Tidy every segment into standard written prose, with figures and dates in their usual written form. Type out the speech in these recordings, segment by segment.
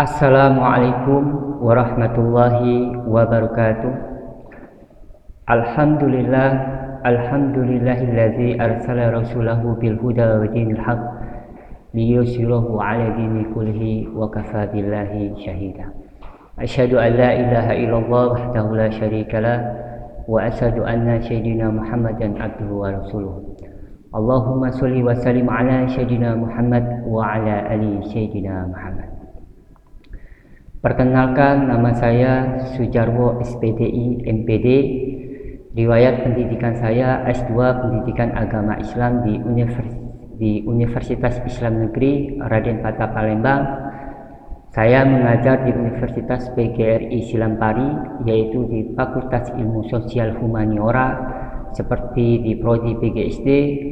Assalamualaikum warahmatullahi wabarakatuh. Alhamdulillahillazi arsala rasulahu bil huda wa dinil haq liyusirahu ala dini kullihi wa kafa billahi syahida. Asyhadu an la ilaha illallah wahdahu la syarikalah wa asyhadu anna sayyidina Muhammadan abduhu wa rasuluh. Allahumma sholli wa sallim ala sayyidina Muhammad wa ala ali sayyidina Muhammad. Perkenalkan, nama saya Sujarwo SPDI MPD. Riwayat pendidikan saya S2 Pendidikan Agama Islam di Universitas Islam Negeri Raden Patah Palembang. Saya mengajar di Universitas PGRI Silampari, yaitu di Fakultas Ilmu Sosial Humaniora, seperti di Prodi PGSD,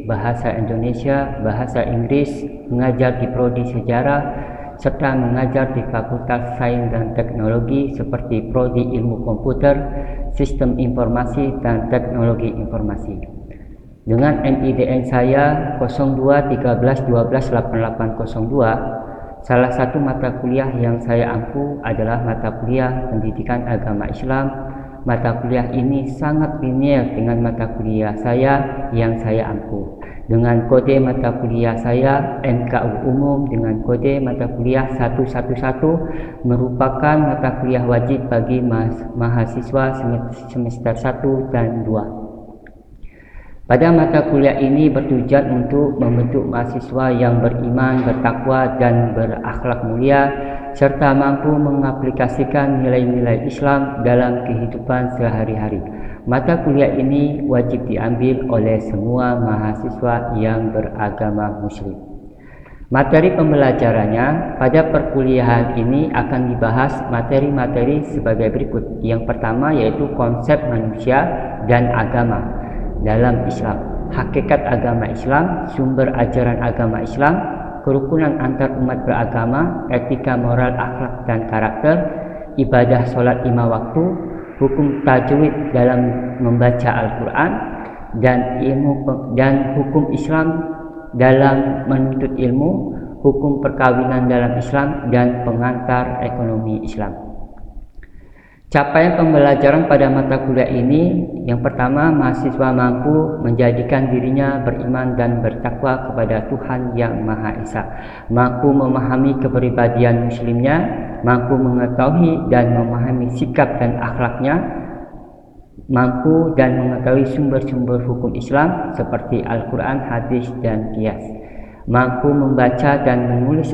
Bahasa Indonesia, Bahasa Inggris, mengajar di Prodi Sejarah, serta mengajar di Fakultas Sains dan Teknologi seperti Prodi Ilmu Komputer, Sistem Informasi dan Teknologi Informasi. Dengan NIDN saya 0213128802, salah satu mata kuliah yang saya ampu adalah mata kuliah Pendidikan Agama Islam. Mata kuliah ini sangat linear dengan mata kuliah saya yang saya ampu. Dengan kode mata kuliah saya MKU Umum dengan kode mata kuliah 111 merupakan mata kuliah wajib bagi mahasiswa semester 1 dan 2. Pada mata kuliah ini bertujuan untuk membentuk mahasiswa yang beriman, bertakwa dan berakhlak mulia, serta mampu mengaplikasikan nilai-nilai Islam dalam kehidupan sehari-hari. Mata kuliah ini wajib diambil oleh semua mahasiswa yang beragama Muslim. Materi pembelajarannya pada perkuliahan ini akan dibahas materi-materi sebagai berikut. Yang pertama yaitu konsep manusia dan agama dalam Islam, hakikat agama Islam, sumber ajaran agama Islam, kerukunan antar umat beragama, etika moral, akhlak dan karakter, ibadah sholat 5 waktu, hukum tajwid dalam membaca Al-Quran, dan hukum Islam dalam menuntut ilmu, hukum perkawinan dalam Islam, dan pengantar ekonomi Islam. Capaian pembelajaran pada mata kuliah ini, yang pertama, mahasiswa mampu menjadikan dirinya beriman dan bertakwa kepada Tuhan Yang Maha Esa, mampu memahami kepribadian muslimnya, mampu mengetahui dan memahami sikap dan akhlaknya, mampu dan mengetahui sumber-sumber hukum Islam seperti Al-Quran, hadis, dan qiyas, mampu membaca dan menulis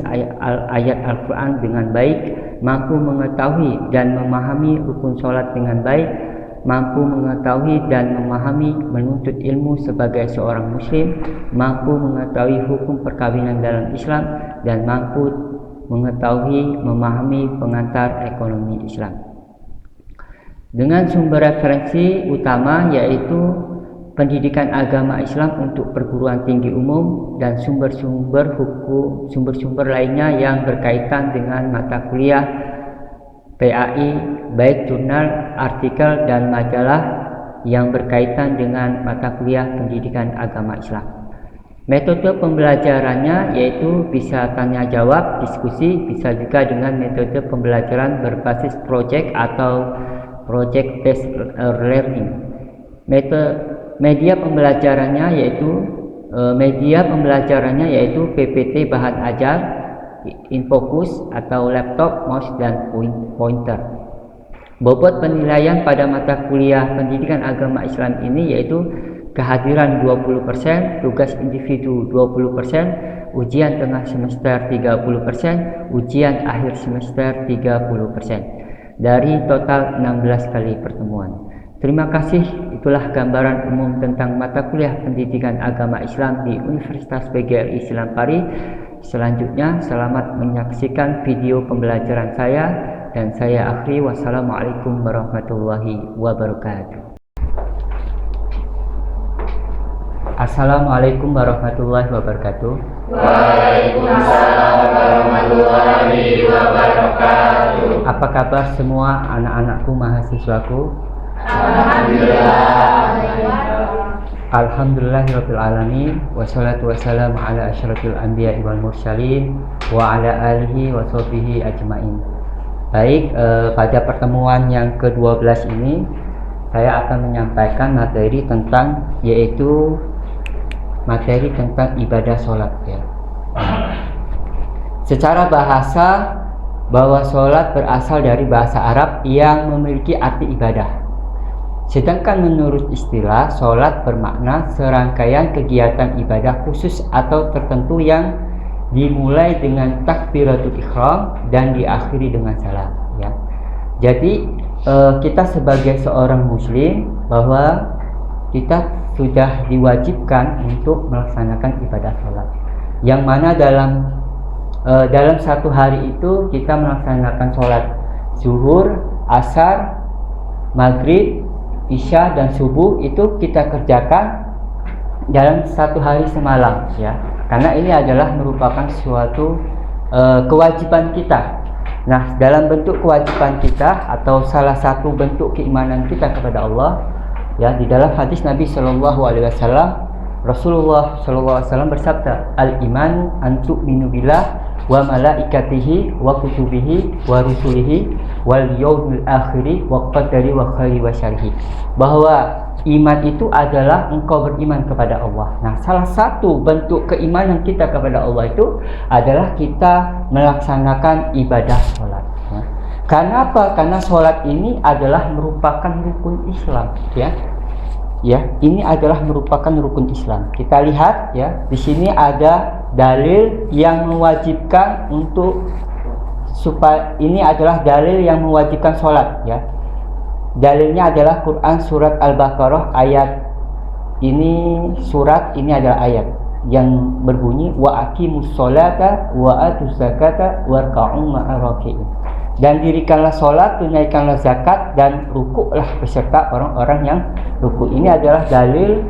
ayat Al-Quran dengan baik, mampu mengetahui dan memahami rukun sholat dengan baik, mampu mengetahui dan memahami menuntut ilmu sebagai seorang muslim, mampu mengetahui hukum perkawinan dalam Islam, dan mampu mengetahui memahami pengantar ekonomi Islam. Dengan sumber referensi utama yaitu Pendidikan Agama Islam untuk perguruan tinggi umum dan sumber-sumber lainnya yang berkaitan dengan mata kuliah PAI, baik jurnal, artikel, dan majalah yang berkaitan dengan mata kuliah Pendidikan Agama Islam. Metode pembelajarannya yaitu bisa tanya jawab, diskusi, bisa juga dengan metode pembelajaran berbasis project atau project based learning. Media pembelajarannya yaitu PPT bahan ajar, infocus atau laptop, mouse, dan pointer. Bobot penilaian pada mata kuliah Pendidikan Agama Islam ini yaitu kehadiran 20%, tugas individu 20%, ujian tengah semester 30%, ujian akhir semester 30%. Dari total 16 kali pertemuan. Terima kasih, itulah gambaran umum tentang mata kuliah Pendidikan Agama Islam di Universitas PGRI Silampari. Selanjutnya, selamat menyaksikan video pembelajaran saya, dan saya akhiri. Wassalamualaikum warahmatullahi wabarakatuh. Assalamualaikum warahmatullahi wabarakatuh. Waalaikumsalam warahmatullahi wabarakatuh. Apa kabar semua anak-anakku, mahasiswaku? Alhamdulillah. Alhamdulillahirabbil alamin wassalatu wassalamu ala asyrafil anbiya'i wal mursalin wa ala alihi wa sahbihi ajmain. Baik, pada pertemuan yang ke-12 ini saya akan menyampaikan materi tentang ibadah sholat ya. Secara bahasa bahwa sholat berasal dari bahasa Arab yang memiliki arti ibadah. Sedangkan menurut istilah, sholat bermakna serangkaian kegiatan ibadah khusus atau tertentu yang dimulai dengan takbiratul ihram dan diakhiri dengan salam ya. Jadi kita sebagai seorang muslim bahwa kita sudah diwajibkan untuk melaksanakan ibadah sholat, yang mana dalam satu hari itu kita melaksanakan sholat zuhur, asar, maghrib, isya dan subuh itu kita kerjakan dalam satu hari semalam ya, karena ini adalah merupakan suatu kewajiban kita. Nah, dalam bentuk kewajiban kita atau salah satu bentuk keimanan kita kepada Allah ya, di dalam hadis Nabi Shallallahu Alaihi Wasallam, Rasulullah Shallallahu Alaihi Wasallam bersabda, al-iman an tu'minu billah wa malaikatihi wa kutubihi wa rusulihi wal yaumil akhiri wa qadari wa khairi wa syarhi, bahwa iman itu adalah engkau beriman kepada Allah. Nah, salah satu bentuk keimanan kita kepada Allah itu adalah kita melaksanakan ibadah sholat ya. Karena apa? Karena sholat ini adalah merupakan rukun Islam ya. Ya, ini adalah merupakan rukun Islam. Kita lihat ya, di sini ada dalil yang mewajibkan ini adalah dalil yang mewajibkan sholat ya. Dalilnya adalah Quran surat Al-Baqarah ayat ini adalah ayat yang berbunyi wa aqimus sholata wa atuz zakata warka'u ma'ar raki'in. Dan dirikanlah sholat, tunaikanlah zakat, dan rukuklah beserta orang-orang yang rukuk. Ini adalah dalil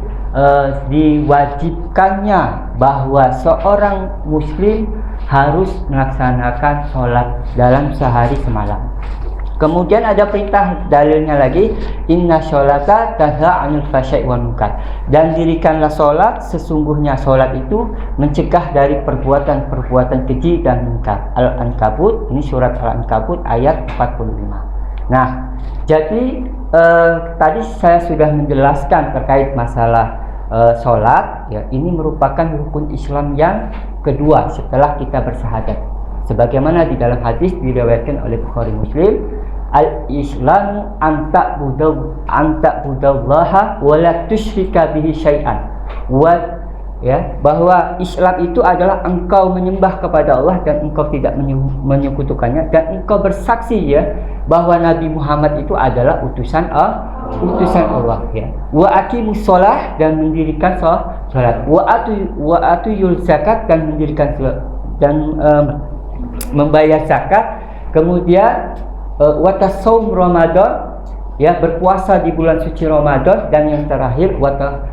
diwajibkannya bahwa seorang muslim harus melaksanakan sholat dalam sehari semalam. Kemudian ada perintah dalilnya lagi, inna sholata tanha 'anil fahsya'i wal munkar. Dan dirikanlah sholat, sesungguhnya sholat itu mencegah dari perbuatan-perbuatan keji dan munkar. Al-Ankabut, ini surat Al-Ankabut ayat 45. Nah, jadi tadi saya sudah menjelaskan terkait masalah sholat ya. Ini merupakan rukun Islam yang kedua setelah kita bersyahadat, sebagaimana di dalam hadis diriwayatkan oleh Bukhari Muslim, al-Islamu anta budallaha wa la tusyrika bihi syai'an ya, bahwa Islam itu adalah engkau menyembah kepada Allah dan engkau tidak menyekutukannya, dan engkau bersaksi ya bahwa Nabi Muhammad itu adalah utusan Allah ya. Wa aqimus shalah, dan mendirikan salat, wa atuyul zakat, dan mendirikan dan membayar zakat. Kemudian watasawm Ramadan ya, berpuasa di bulan suci Ramadan. Dan yang terakhir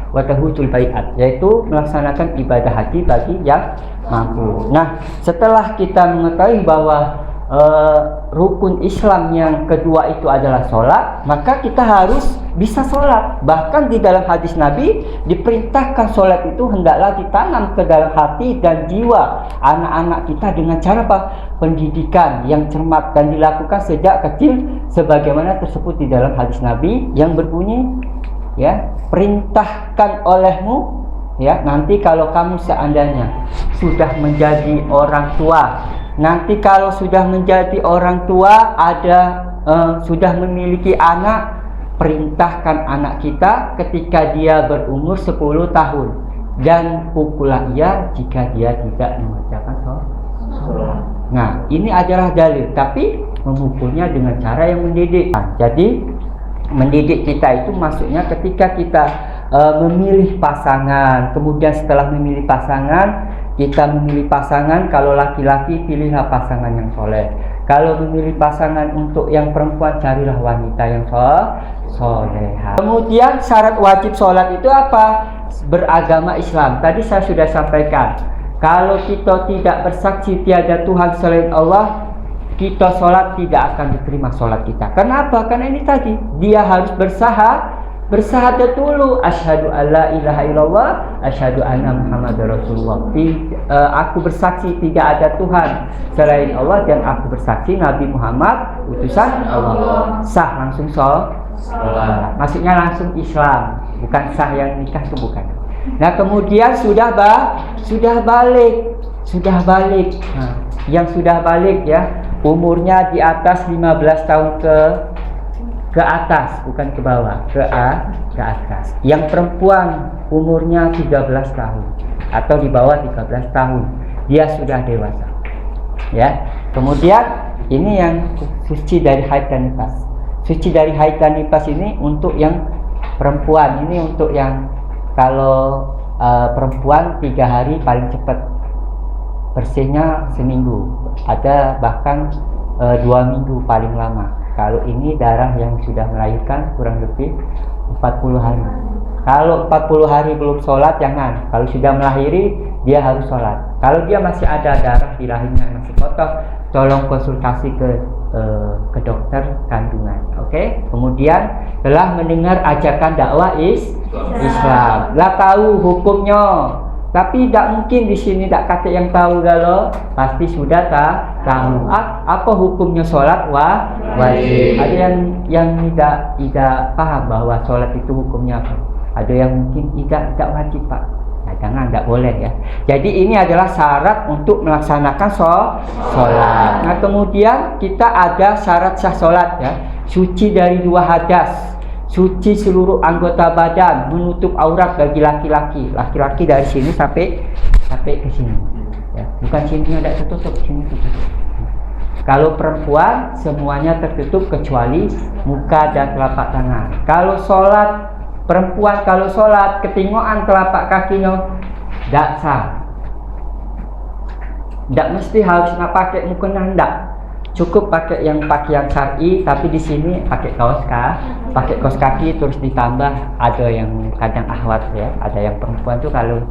watahujul baiat, yaitu melaksanakan ibadah haji bagi yang mampu. Nah, setelah kita mengetahui bahwa rukun Islam yang kedua itu adalah sholat, maka kita harus bisa sholat. Bahkan di dalam hadis Nabi diperintahkan sholat itu hendaklah ditanam ke dalam hati dan jiwa anak-anak kita dengan cara apa? Pendidikan yang cermat, dan dilakukan sejak kecil sebagaimana tersebut di dalam hadis Nabi yang berbunyi ya, perintahkan olehmu ya, nanti kalau kamu seandainya sudah menjadi orang tua, nanti kalau sudah menjadi orang tua, sudah memiliki anak, perintahkan anak kita ketika dia berumur 10 tahun, dan pukullah ia jika dia tidak mengerjakan sholat. Nah, ini adalah dalil, tapi memukulnya dengan cara yang mendidik. Jadi mendidik kita itu maksudnya ketika kita memilih pasangan, kemudian setelah memilih pasangan, kita memilih pasangan, kalau laki-laki pilihlah pasangan yang soleh, kalau memilih pasangan untuk yang perempuan carilah wanita yang soleha. Kemudian syarat wajib sholat itu apa? Beragama Islam. Tadi saya sudah sampaikan, kalau kita tidak bersaksi tiada Tuhan selain Allah, kita sholat tidak akan diterima sholat kita. Kenapa? Karena ini tadi dia harus Bersyahadat dulu, asyhadu alla ilaha illallah, asyhadu anna muhammadar rasulullah. Aku bersaksi tidak ada Tuhan selain Allah dan aku bersaksi Nabi Muhammad utusan Allah. Sah, langsung sholat. Maksudnya langsung Islam, bukan sah yang nikah itu bukan. Nah kemudian sudah balik. Nah, yang sudah balik ya, umurnya di atas 15 tahun ke atas, bukan ke bawah, ke atas. Yang perempuan umurnya 13 tahun atau di bawah 13 tahun, dia sudah dewasa. Ya. Kemudian ini yang suci dari haid dan nifas. Suci dari haid dan nifas ini untuk yang perempuan, ini untuk yang kalau perempuan 3 hari paling cepat, bersihnya seminggu, ada bahkan 2 minggu paling lama. Kalau ini darah yang sudah melahirkan kurang lebih 40 hari. Kalau 40 hari belum sholat jangan. Kalau sudah melahiri dia harus sholat. Kalau dia masih ada darah di rahimnya masih kotor, tolong konsultasi ke dokter kandungan. Oke? Kemudian telah mendengar ajakan dakwah Islam. Lah tahu hukumnya. Tapi tidak mungkin di sini tidak kata yang tahu galau, pasti sudah tahu. Apa hukumnya sholat wajib? Ada yang tidak paham bahwa sholat itu hukumnya apa. Ada yang mungkin tidak wajib pak. Nah, jangan, tidak boleh ya. Jadi ini adalah syarat untuk melaksanakan sholat. Nah kemudian kita ada syarat sah sholat ya, suci dari 2 hadas. Suci seluruh anggota badan, menutup aurat bagi laki-laki. Laki-laki dari sini sampai ke sini. Ya, bukan sininya tidak tertutup, sini tertutup. Kalau perempuan semuanya tertutup kecuali muka dan telapak tangan. Kalau sholat perempuan ketinggokan telapak kakinya tidak sah. Tidak mesti harus pakai mukena, tidak. Cukup pakai yang pakaian syar'i, tapi di sini pakai kaos kaki terus ditambah ada yang kadang ahwat ya, ada yang perempuan tuh kalau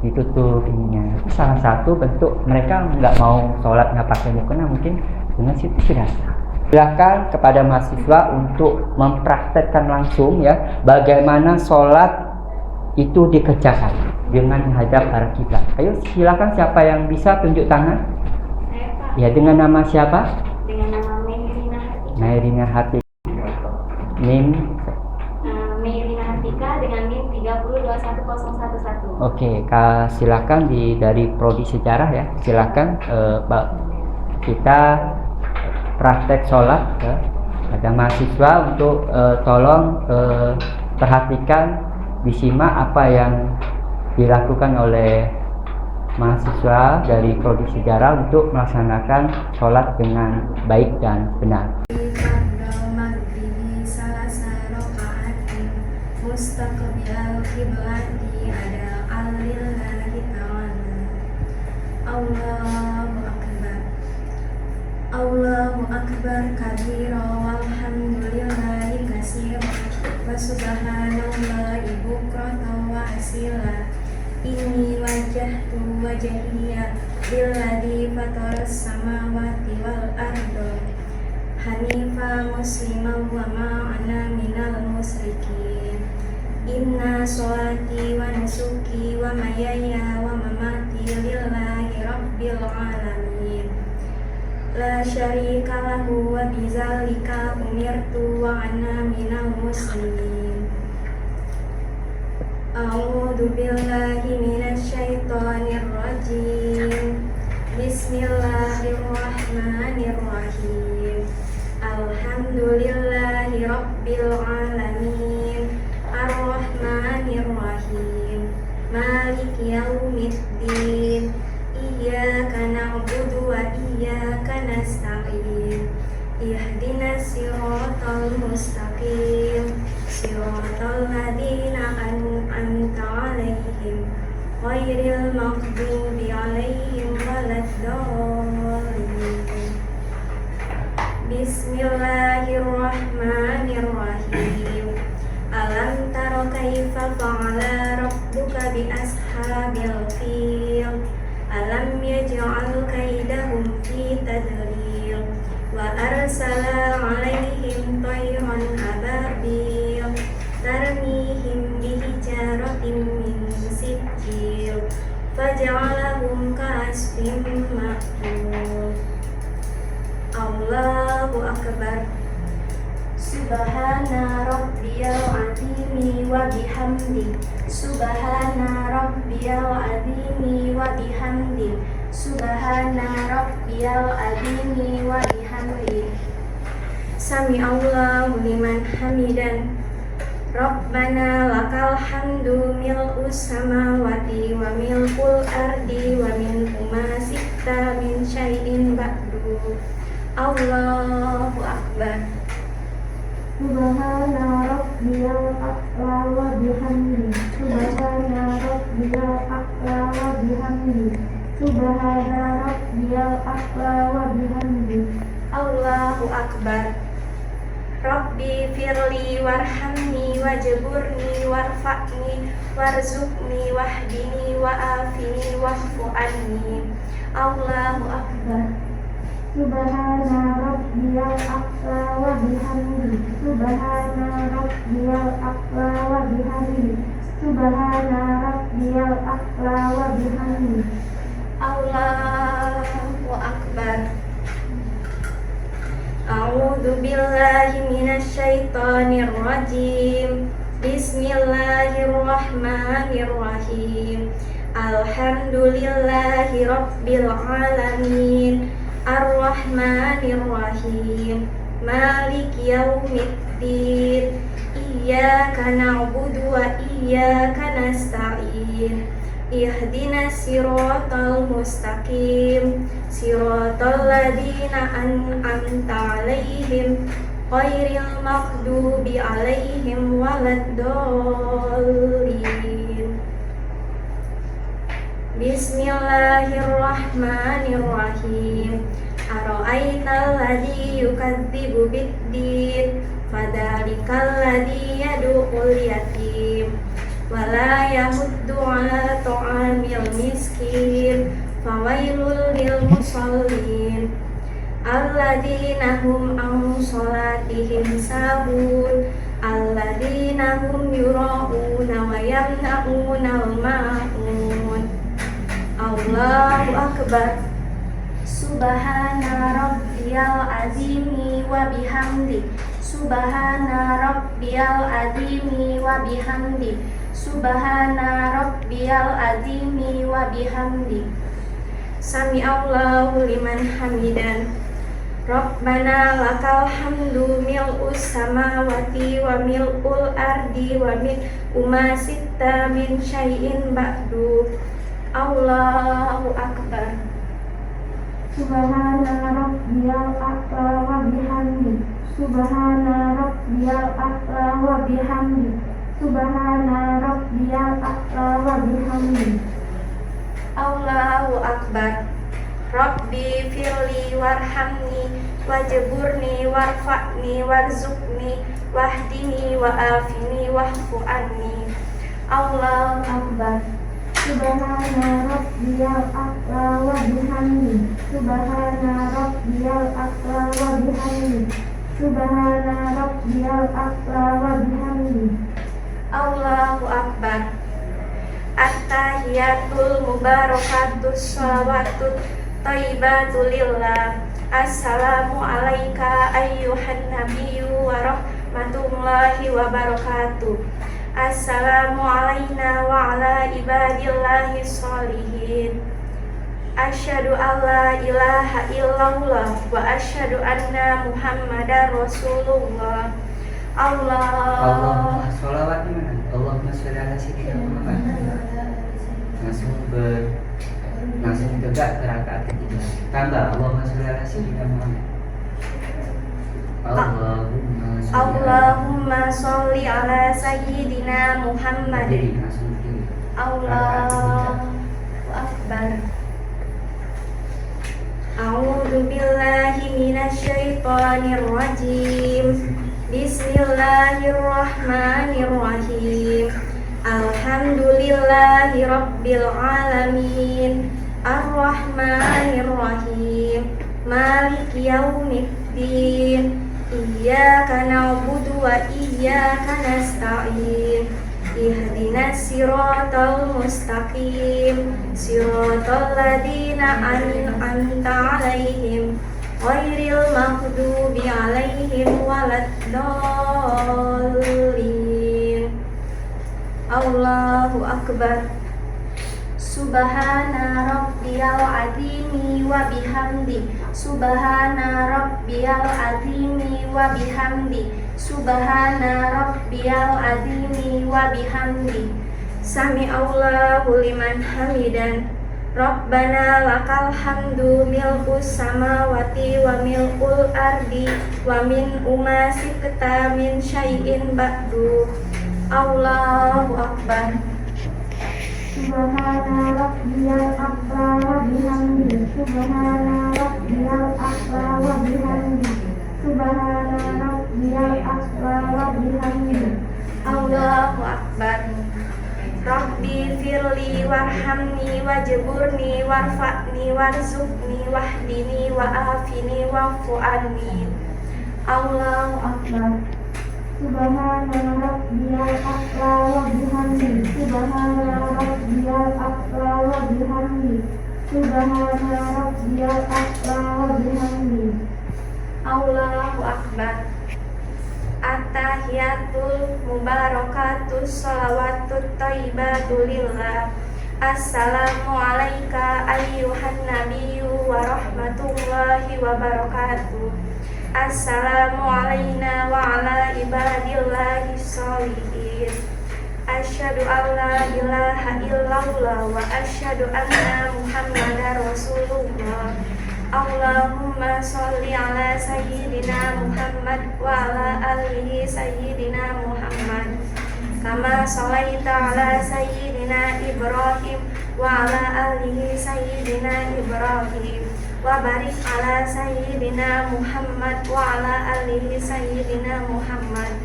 ditutup ininya. Itu salah satu bentuk mereka nggak mau sholat nggak pakai mukena, mungkin dengan situ sudah sah. Silakan kepada mahasiswa untuk mempraktekkan langsung ya bagaimana sholat itu dikerjakan dengan menghadap arah kiblat. Ayo silakan, siapa yang bisa tunjuk tangan? Ya, dengan nama siapa? Dengan nama Meirina Hatika. Meirina Hatika. NIM Meirina Hatika dengan NIM 3021011. Oke, silakan dari prodi sejarah ya. Silakan kita praktek sholat ya. Ada mahasiswa untuk tolong perhatikan, disimak apa yang dilakukan oleh mahasiswa dari prodi sejarah untuk melaksanakan sholat dengan baik dan benar. Allahu akbar kabira walhamdulillahi katsira wa subhanallahi bukratan wa asila. Inni wajjahtu wajhiya lilladzi fataras samawati wal arda hanifa musliman wa ma ana minal musyrikin. Inna sholati wa nusuki wa mahyaya wa mamati lillahi rabbil alamin. La syarika lahu wa bidzalika umirtu wa ana minal muslimin. A'udzu billahi minasy syaithanir rajim. Bismillahirrahmanirrahim. Alhamdulillahi rabbil alamin. Arrahmanirrahim. Maliki yaumiddin. Iyyaka na'budu wa iyyaka nasta'in. Ihdinas siratal mustaqim. Siratal ladzina an'amta 'alaihim ghairil maghdubi 'alaihim waladdallin. Bismillahirrahmanirrahim. Alam tara kaifa fa'ala rabbuka bi ashabil fil. Alam yaj'al kaidahum fi tadlil. Wa arsala 'alaihim tayran ababil tarmi فجعلهم كعصف مأكول. Allahu Akbar. Subhana rabbiyal azimi wa bihamdi. Subhana rabbiyal azimi wa bihamdi. Subhana rabbiyal azimi wa bihamdi. Sami Allahu liman hamidan. Rabbana lakal hamdu mil'us samawati wa mil'ul ardi wa mil'u ma sitta min syai'in ba'du. Allahu Akbar. Subhana rabbiyal a'la wa bihamdi. Subhana rabbiyal a'la wa bihamdi. Subhana rabbiyal a'la wa bihamdi. Allahu Akbar. Rabbi firli warhamni wajburni warfa'ni warzuqni wahdini wa'afini wa'fu anni. Allahu Akbar. Subhana rabbiyal a'la wa bihamdi. Subhana rabbiyal a'la wa bihamdi. Subhana rabbiyal a'la wa bihamdi. Allahu Akbar. A'udzu billahi minasy syaithanir rajim. Bismillahirrahmanirrahim. Alhamdulillahi rabbil alamin. Ar-Rahmanir-Rahim. Maliki yaumiddin. Iyyaka na'budu wa iyyaka nasta'in. Ihdinas siratal mustaqim. Siratal ladzina an'amta 'alaihim ghairil maghdubi 'alaihim waladdallin. Bismillahirrahmanirrahim. Ara'aital ladzi yukadzibu biddin. Fadzalikal ladzi yad'ul yatim wa la yahuddu 'ala ta'amil miskin. Fawailul lil musallin alladzina hum an sholatihim sahun. Alladzina hum yura'una wa yamna'una al-ma'un. Allahu Akbar. Subhana rabbiyal azimi wa bihamdi. Subhana rabbiyal azimi wa bihamdi. Subhana rabbiyal azimi wa bihamdi. Sami Allahu liman hamidan. Rabbana lakal hamdu mil'us samawati wa mil'ul ardi wa mil'u ma sitta min syai'in ba'du. Allahu Akbar. Subhana rabbiyal a'la wa bihamdi. Subhana rabbiyal a'la wa bihamdi. Subhana rabbiyal a'la wa bihamdi. Allahu Akbar. Rabbi firli warhamni wajburni warfa'ni warzuqni wahdini wa'afini wa'fu anni. Allahu Akbar. Subhana rabbiyal a'la wa bihamdi. Subhana rabbiyal a'la wa bihamdi. Subhana rabbiyal a'la wa bihamdi. Allahu Akbar. At-tahiyatul mubarakatus shalawatut thayyibatu lillah. Assalamu alayka ayyuhan nabiyyu wa rahmatullahi wa barakatuh. Assalamu alayna wa ala ibadillahi sholihin. Asyhadu an la ilaha illallah wa asyhadu anna muhammadar rasulullah. Allahumma sholawat mana? Allahumma sholli ala sayyidina Muhammad. Langsung tegak ke rakaat ketiga. Tambah Allahumma sholli ala sayyidina Muhammad. Allahumma sholli ala sayyidina Muhammad. Allahu Akbar. A'udzu billahi minasy syaithanir rajim. Bismillahirrahmanirrahim. Alhamdulillahi rabbil alamin. Ar-Rahmanir-Rahim. Maliki yaumiddin. Iyyaka na'budu wa iyyaka nasta'in. Ihdinas siratal mustaqim siratal ladzina an'amta 'alaihim ghairil maghdubi 'alaihim waladdallin. Allahu akbar. Subhana rabbiyal azimi wa bihamdi. Subhana rabbiyal azimi wa bihamdi. Subhana rabbiyal azimi wa bihamdi. Sami'allahu liman hamidan. Rabbana lakal hamdu milkus samawati wa milkul ardi wa min umasikta min syai'in ba'du. Allahu akbar. Subhana rabbiyal a'la wa bihamdi. Subhana rabbiyal a'la wa bihamdi. Subhana rabbiyal a'la wa bihamdi. Allahu akbar. Rabbi firli warhamni wajburni warfa'ni warzuqni wahdini wa'afini wa'fu anni. Allahu akbar. Subhana rabbiyal a'la wa bihamdi. Subhana rabbiyal a'la wa bihamdi. Subhana rabbiyal a'la wa bihamdi. Allahu akbar. At-tahiyatul mubarakatus shalawatut thayyibatu lillah. Assalamu alayka ayyuhan nabiyyu wa rahmatullahi wa barakatuh. Assalamu alayna wa ala ibadillahi sholihin. Asyhadu an la ilaha illallah wa asyhadu anna muhammadar rasulullah. Allahumma sholli ala sayyidina Muhammad wa ala alihi sayyidina Muhammad kama sholaita ala sayyidina Ibrahim wa ala alihi sayyidina Ibrahim wa barik ala sayyidina Muhammad wa ala alihi sayyidina Muhammad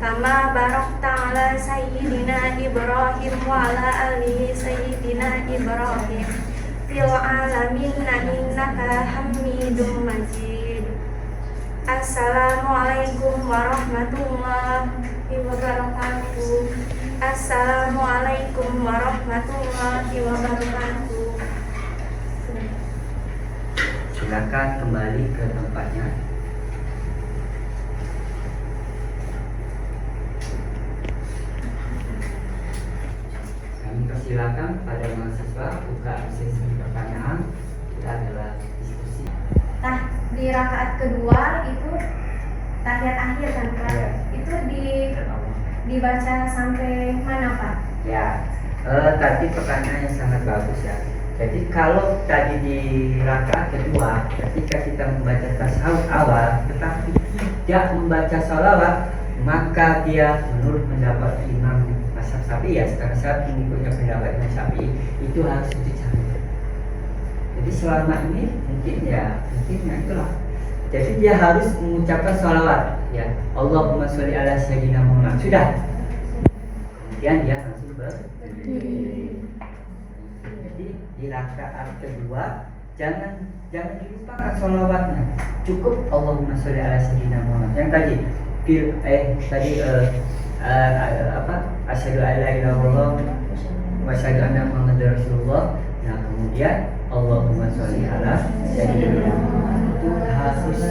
kama barakta ala sayyidina Ibrahim wa ala alihi sayyidina Ibrahim fil alamin innaka hamidum majid. Assalamualaikum warahmatullahi wabarakatuh. Assalamualaikum warahmatullahi wabarakatuh. Silakan kembali ke tempatnya. Kami persilakan pada mahasiswa buka sesi pertanyaan. Kita adalah diskusi. Nah, di rakaat kedua itu tahiyat akhir kan Pak? Ya. Itu dibaca sampai mana Pak? Ya, tadi pertanyaan yang sangat bagus ya. Jadi kalau tadi di rakaat kedua, ketika kita membaca tasyahud awal, tetapi tidak membaca sholawat, maka dia menurut pendapat Imam Mazhab Syafi'i ya, sekarang saya mengikutnya pendapat Imam Syafi'i, itu harus sujud sahwi. Jadi selama ini mungkinnya itulah. Jadi dia harus mengucapkan sholawat ya, Allahumma sholli ala sayyidina Muhammad, sudah. Kemudian dia langsung berdiri. Jadi di rakaat kedua jangan dilupakan sholawatnya, cukup Allahumma sholli ala sayyidina Muhammad. Yang tadi asyhadu an la ilaha illallah wa asyhadu anna muhammadar rasulullah. Nah kemudian Allahumma sholli ala sayyidina Muhammad itu harus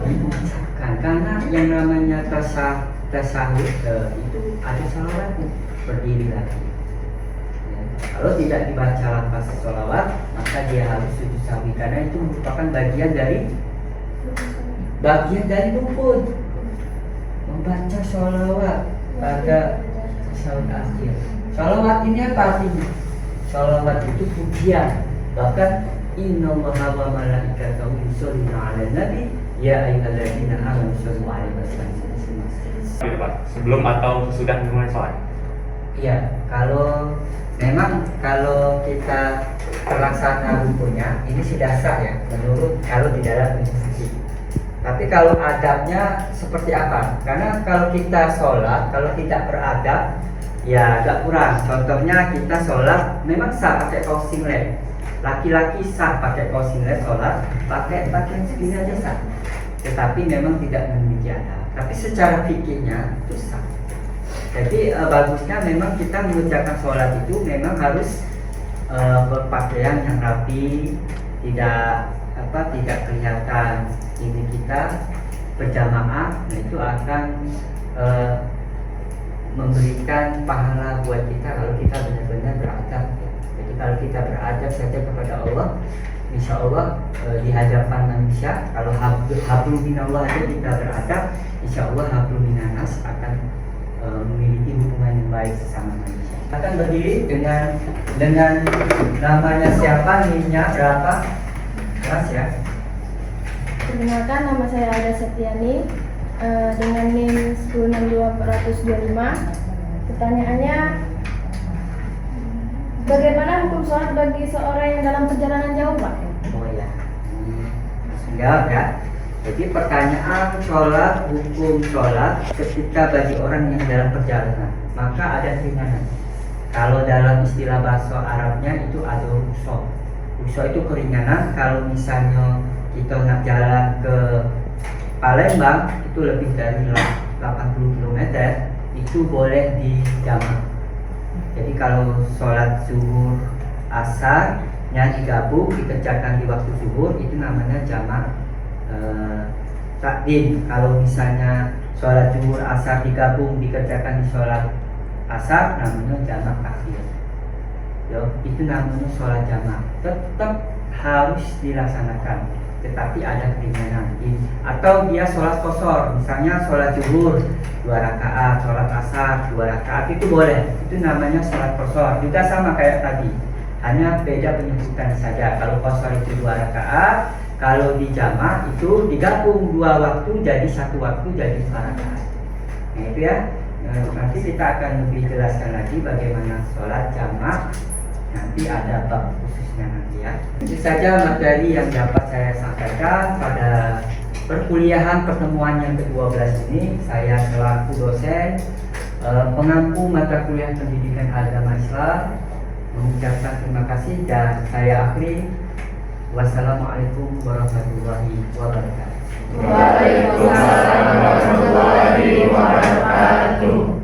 diucapkan, karena yang namanya tasawuf itu ada sholawatnya, berdiri lagi ya. Kalau tidak dibaca lafaz sholawat, maka dia harus sujud sahwi, karena itu merupakan bagian dari rukun. Membaca sholawat pada tasawuf akhir. Sholawat ini apa artinya? Sholawat itu pujian. Bahkan innallaha wa malaikatahu yusholluna 'alan nabi ya ayyuhalladzina amanu shollu 'alaihi wasallam. Sebelum atau sudah mulai sholat? Iya, kalau kita terlaksana rukunnya ini sudah sah ya, menurut kalau di dalam institusi. Tapi kalau adabnya seperti apa? Karena kalau kita sholat, kalau tidak beradab, ya agak kurang. Contohnya kita sholat, memang sah pakai kaos singlet. Laki-laki sah pakai kaos singlet sholat, pakai pakaian segini aja sah. Tetapi memang tidak memiliki adab. Tapi secara fikihnya itu sah. Jadi bagusnya memang kita mengerjakan sholat itu memang harus berpakaian yang rapi, tidak kelihatan ini kita berjamaah. Nah, itu akan memberikan pahala buat kita kalau kita benar-benar beradab. Jadi kalau kita beradab saja kepada Allah, insya Allah di hadapan manusia, kalau hablum minallah aja kita beradab, insya Allah hablum minanas akan memiliki hubungan yang baik sesama manusia. Akan berdiri dengan namanya siapa, NIM-nya berapa, kelas ya. Perkenalkan, nama saya Ada Setiani dengan NIM 1062-425. Pertanyaannya, bagaimana hukum sholat bagi seorang yang dalam perjalanan jauh, Pak? Oh ya, siap ya. Jadi pertanyaan sholat, hukum sholat ketika bagi orang yang dalam perjalanan, maka ada keringanan. Kalau dalam istilah bahasa Arabnya itu ada rukhsah. Rukhsah itu keringanan. Kalau misalnya kita nak jalan ke Palembang itu lebih dari 80 km, itu boleh dijamak. Jadi kalau sholat zuhur asarnya digabung dikerjakan di waktu zuhur, itu namanya jamak takdim. Kalau misalnya sholat zuhur asar digabung dikerjakan di sholat asar, namanya jamak takhir. Itu namanya sholat jamak. Tetap harus dilaksanakan, tetapi ada keringanan. Atau dia sholat qashar, misalnya sholat zuhur 2 rakaat, sholat asar 2 rakaat, itu boleh. Itu namanya sholat qashar. Juga sama kayak tadi, hanya beda penyebutan saja. Kalau qashar itu 2 rakaat, kalau di jamak itu digabung 2 waktu jadi 1 waktu jadi 2 rakaat. Nah itu ya. Nanti kita akan lebih jelaskan lagi bagaimana sholat jamak. Nanti ada bab khususnya nanti ya. Itu saja materi yang dapat saya sampaikan pada perkuliahan pertemuan yang ke-12 ini. Saya selaku dosen pengampu mata kuliah pendidikan agama Islam mengucapkan terima kasih dan saya akhiri. Wassalamualaikum warahmatullahi wabarakatuh. Waalaikumsalam warahmatullahi wabarakatuh.